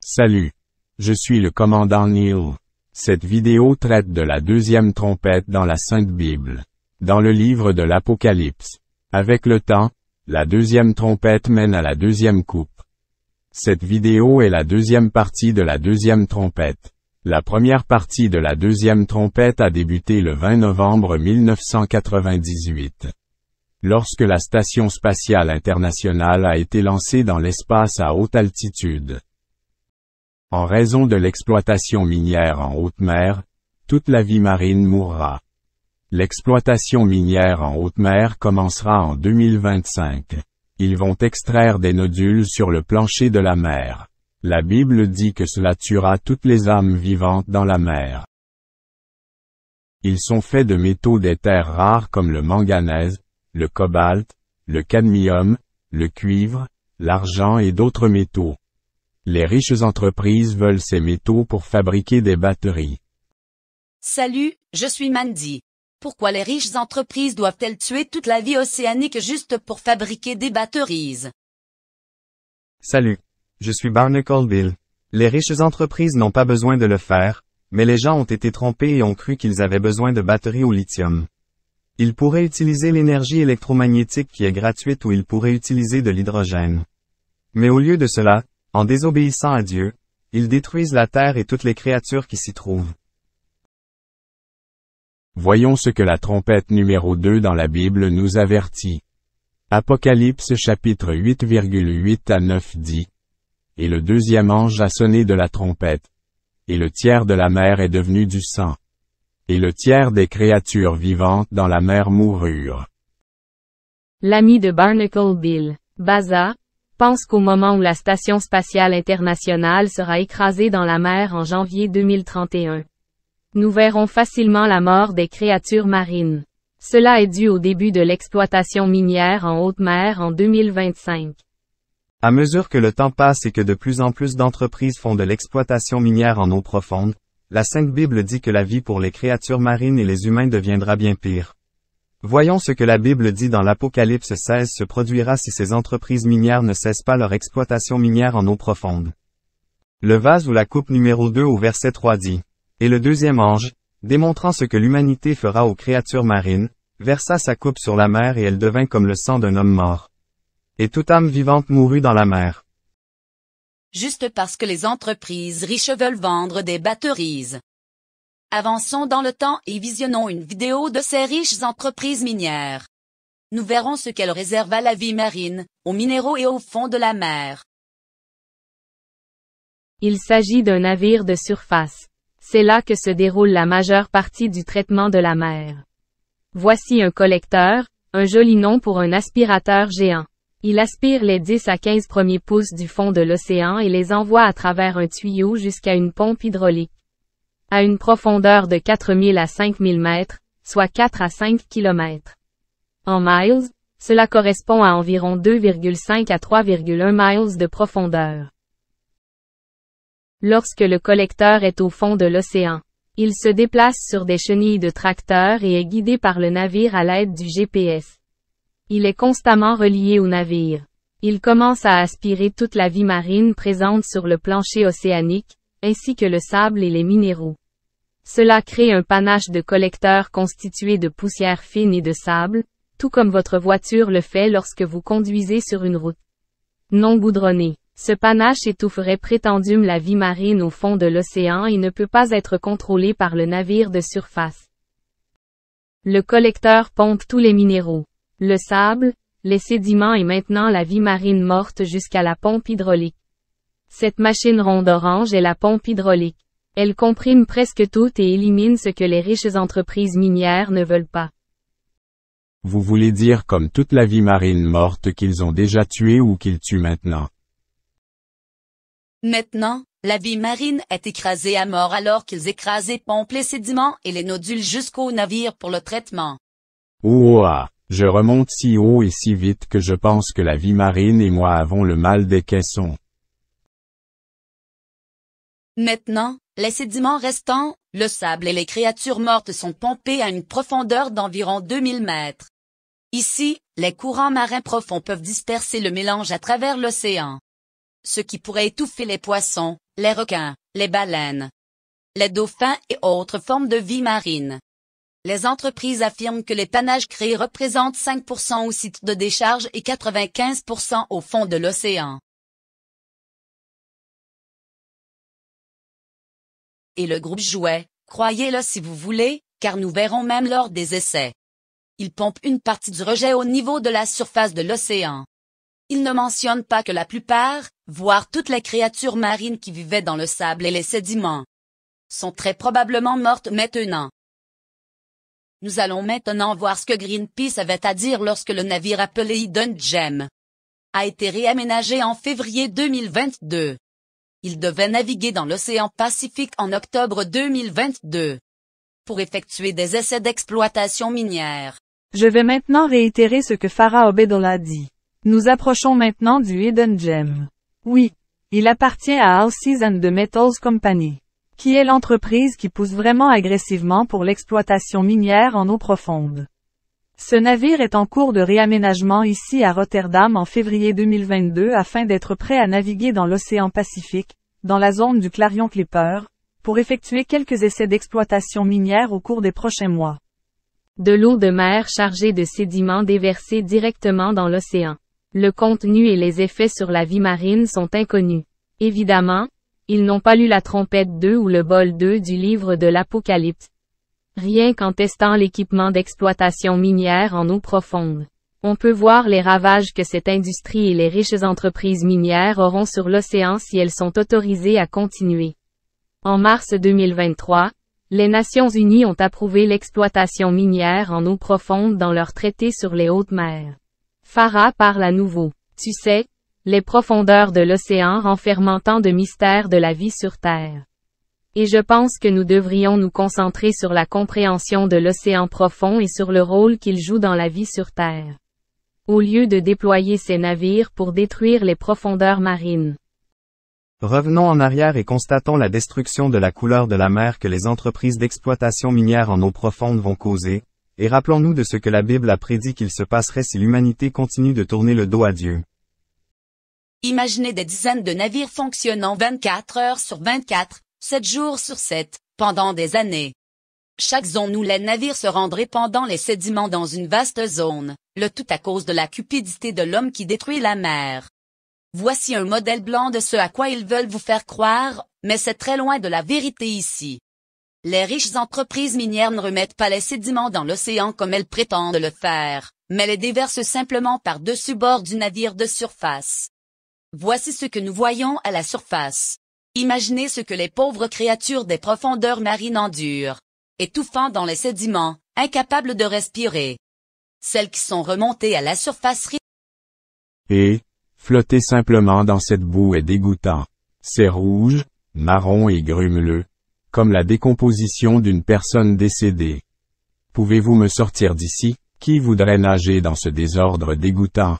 Salut. Je suis le commandant Neil. Cette vidéo traite de la deuxième trompette dans la Sainte Bible. Dans le livre de l'Apocalypse. Avec le temps, la deuxième trompette mène à la deuxième coupe. Cette vidéo est la deuxième partie de la deuxième trompette. La première partie de la deuxième trompette a débuté le 20 novembre 1998. Lorsque la Station spatiale internationale a été lancée dans l'espace à haute altitude. En raison de l'exploitation minière en haute mer, toute la vie marine mourra. L'exploitation minière en haute mer commencera en 2025. Ils vont extraire des nodules sur le plancher de la mer. La Bible dit que cela tuera toutes les âmes vivantes dans la mer. Ils sont faits de métaux des terres rares comme le manganèse, le cobalt, le cadmium, le cuivre, l'argent et d'autres métaux. Les riches entreprises veulent ces métaux pour fabriquer des batteries. Salut, je suis Mandy. Pourquoi les riches entreprises doivent-elles tuer toute la vie océanique juste pour fabriquer des batteries? Salut, je suis Barnacle Bill. Les riches entreprises n'ont pas besoin de le faire, mais les gens ont été trompés et ont cru qu'ils avaient besoin de batteries au lithium. Ils pourraient utiliser l'énergie électromagnétique qui est gratuite ou ils pourraient utiliser de l'hydrogène. Mais au lieu de cela, en désobéissant à Dieu, ils détruisent la terre et toutes les créatures qui s'y trouvent. Voyons ce que la trompette numéro 2 dans la Bible nous avertit. Apocalypse chapitre 8,8 à 9 dit. Et le deuxième ange a sonné de la trompette. Et le tiers de la mer est devenu du sang. Et le tiers des créatures vivantes dans la mer moururent. L'ami de Barnacle Bill, Baza, pense qu'au moment où la Station spatiale internationale sera écrasée dans la mer en janvier 2031. Nous verrons facilement la mort des créatures marines. Cela est dû au début de l'exploitation minière en haute mer en 2025. À mesure que le temps passe et que de plus en plus d'entreprises font de l'exploitation minière en eau profonde, la Sainte Bible dit que la vie pour les créatures marines et les humains deviendra bien pire. Voyons ce que la Bible dit dans l'Apocalypse 16 se produira si ces entreprises minières ne cessent pas leur exploitation minière en eau profonde. Le vase ou la coupe numéro 2 au verset 3 dit. Et le deuxième ange, démontrant ce que l'humanité fera aux créatures marines, versa sa coupe sur la mer et elle devint comme le sang d'un homme mort. Et toute âme vivante mourut dans la mer. Juste parce que les entreprises riches veulent vendre des batteries. Avançons dans le temps et visionnons une vidéo de ces riches entreprises minières. Nous verrons ce qu'elles réservent à la vie marine, aux minéraux et au fond de la mer. Il s'agit d'un navire de surface. C'est là que se déroule la majeure partie du traitement de la mer. Voici un collecteur, un joli nom pour un aspirateur géant. Il aspire les 10 à 15 premiers pouces du fond de l'océan et les envoie à travers un tuyau jusqu'à une pompe hydraulique. À une profondeur de 4000 à 5000 mètres, soit 4 à 5 km. En miles, cela correspond à environ 2,5 à 3,1 miles de profondeur. Lorsque le collecteur est au fond de l'océan, il se déplace sur des chenilles de tracteur et est guidé par le navire à l'aide du GPS. Il est constamment relié au navire. Il commence à aspirer toute la vie marine présente sur le plancher océanique, ainsi que le sable et les minéraux. Cela crée un panache de collecteurs constitué de poussière fine et de sable, tout comme votre voiture le fait lorsque vous conduisez sur une route non goudronnée. Ce panache étoufferait prétendument la vie marine au fond de l'océan et ne peut pas être contrôlé par le navire de surface. Le collecteur pompe tous les minéraux, le sable, les sédiments et maintenant la vie marine morte jusqu'à la pompe hydraulique. Cette machine ronde orange est la pompe hydraulique. Elle comprime presque tout et élimine ce que les riches entreprises minières ne veulent pas. Vous voulez dire comme toute la vie marine morte qu'ils ont déjà tuée ou qu'ils tuent maintenant? Maintenant, la vie marine est écrasée à mort alors qu'ils écrasent et pompent les sédiments et les nodules jusqu'au navire pour le traitement. Ouah, je remonte si haut et si vite que je pense que la vie marine et moi avons le mal des caissons. Maintenant, les sédiments restants, le sable et les créatures mortes sont pompés à une profondeur d'environ 2000 mètres. Ici, les courants marins profonds peuvent disperser le mélange à travers l'océan. ce qui pourrait étouffer les poissons, les requins, les baleines, les dauphins et autres formes de vie marine. Les entreprises affirment que l'épannage créé représente 5% au site de décharge et 95% au fond de l'océan. Et le groupe jouait, croyez-le si vous voulez, car nous verrons même lors des essais. Il pompe une partie du rejet au niveau de la surface de l'océan. Il ne mentionne pas que la plupart, voire toutes les créatures marines qui vivaient dans le sable et les sédiments, sont très probablement mortes maintenant. Nous allons maintenant voir ce que Greenpeace avait à dire lorsque le navire appelé Hidden Gem a été réaménagé en février 2022. Il devait naviguer dans l'océan Pacifique en octobre 2022 pour effectuer des essais d'exploitation minière. Je vais maintenant réitérer ce que Farah Obeidallah a dit. Nous approchons maintenant du Hidden Gem. Oui, il appartient à Allseas and the Metals Company, qui est l'entreprise qui pousse vraiment agressivement pour l'exploitation minière en eau profonde. Ce navire est en cours de réaménagement ici à Rotterdam en février 2022 afin d'être prêt à naviguer dans l'océan Pacifique, dans la zone du Clarion Clipper, pour effectuer quelques essais d'exploitation minière au cours des prochains mois. De l'eau de mer chargée de sédiments déversés directement dans l'océan. Le contenu et les effets sur la vie marine sont inconnus. Évidemment, ils n'ont pas lu la trompette 2 ou le bol 2 du livre de l'Apocalypse. Rien qu'en testant l'équipement d'exploitation minière en eau profonde, on peut voir les ravages que cette industrie et les riches entreprises minières auront sur l'océan si elles sont autorisées à continuer. En mars 2023, les Nations Unies ont approuvé l'exploitation minière en eau profonde dans leur traité sur les hautes mers. Farah parle à nouveau. Tu sais, les profondeurs de l'océan renfermant tant de mystères de la vie sur Terre. Et je pense que nous devrions nous concentrer sur la compréhension de l'océan profond et sur le rôle qu'il joue dans la vie sur Terre. Au lieu de déployer ces navires pour détruire les profondeurs marines. Revenons en arrière et constatons la destruction de la couleur de la mer que les entreprises d'exploitation minière en eau profonde vont causer, et rappelons-nous de ce que la Bible a prédit qu'il se passerait si l'humanité continue de tourner le dos à Dieu. Imaginez des dizaines de navires fonctionnant 24 heures sur 24, 7 jours sur 7, pendant des années. Chaque zone où les navires se rendraient pendant les sédiments dans une vaste zone, le tout à cause de la cupidité de l'homme qui détruit la mer. Voici un modèle blanc de ce à quoi ils veulent vous faire croire, mais c'est très loin de la vérité ici. Les riches entreprises minières ne remettent pas les sédiments dans l'océan comme elles prétendent le faire, mais les déversent simplement par-dessus bord du navire de surface. Voici ce que nous voyons à la surface. Imaginez ce que les pauvres créatures des profondeurs marines endurent, étouffant dans les sédiments, incapables de respirer. Celles qui sont remontées à la surface Et, flotter simplement dans cette boue est dégoûtant. C'est rouge, marron et grumeleux, comme la décomposition d'une personne décédée. Pouvez-vous me sortir d'ici? Qui voudrait nager dans ce désordre dégoûtant?